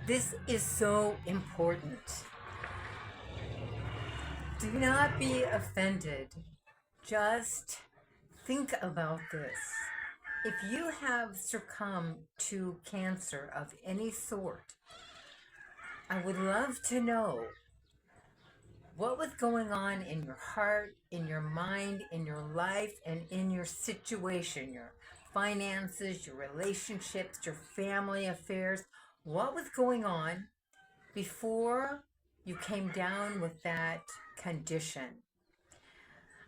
This is so important. Do not be offended. Just think about this. If you have succumbed to cancer of any sort, I would love to know what was going on in your heart, in your mind, in your life, and in your situation, your finances, your relationships, your family affairs. What was going on before you came down with that condition?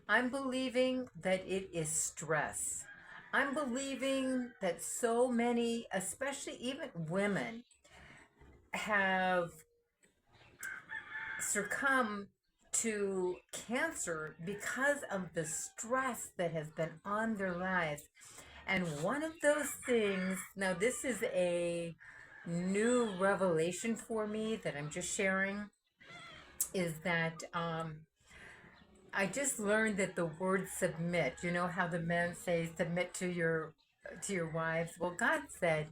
I'm believing that it is stress. I'm believing that so many, especially even women, have succumbed to cancer because of the stress that has been on their lives. And one of those things, now this is a new revelation for me that I'm just sharing, is that I just learned that the word submit, you know how the men say submit to your wives. Well, God said,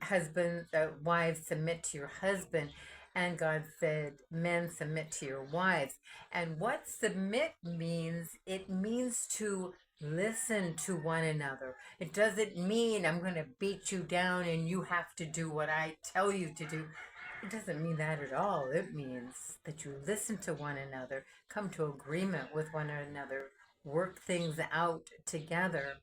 husband, wives submit to your husband, and God said, men submit to your wives. And what submit means, it means to listen to one another. It doesn't mean I'm going to beat you down and you have to do what I tell you to do. It doesn't mean that at all. It means that you listen to one another, come to agreement with one another, work things out together.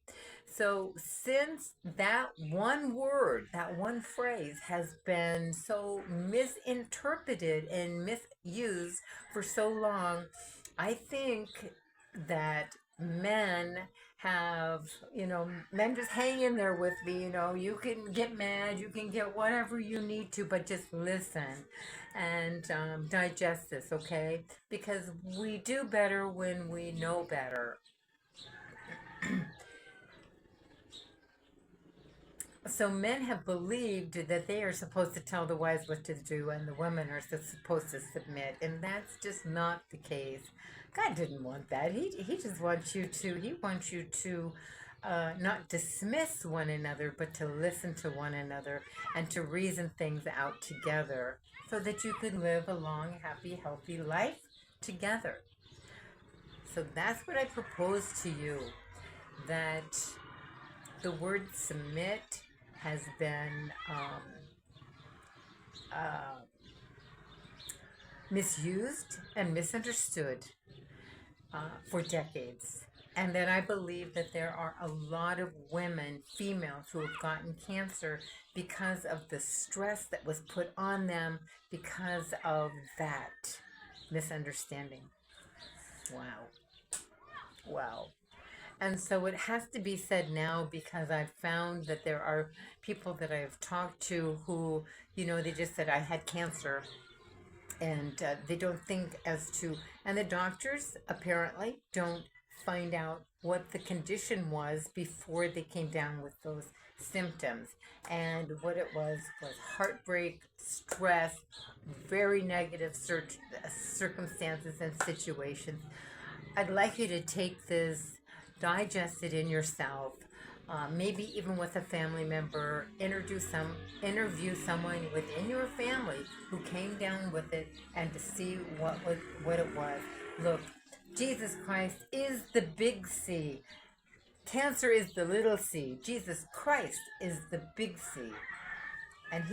So, since that one word, that one phrase has been so misinterpreted and misused for so long, I think that men have, men just hang in there with me. You can get mad, you can get whatever you need to, but just listen and digest this, okay? Because we do better when we know better. So men have believed that they are supposed to tell the wives what to do and the women are supposed to submit, and that's just not the case. God didn't want that. He just wants you to not dismiss one another, but to listen to one another and to reason things out together so that you could live a long, happy, healthy life together. So that's what I propose to you, that the word submit has been uh, misused and misunderstood for decades. And that I believe that there are a lot of women, females, who have gotten cancer because of the stress that was put on them because of that misunderstanding. Wow. Wow. And so it has to be said now because I've found that there are people that I've talked to who, they just said, I had cancer. And they don't think as to, and the doctors apparently don't find out what the condition was before they came down with those symptoms. And what it was heartbreak, stress, very negative circumstances and situations. I'd like you to take this, digest it in yourself, maybe even with a family member, interview someone within your family who came down with it, and to see what it was. Look, Jesus Christ is the big C. Cancer is the little c. Jesus Christ is the big C.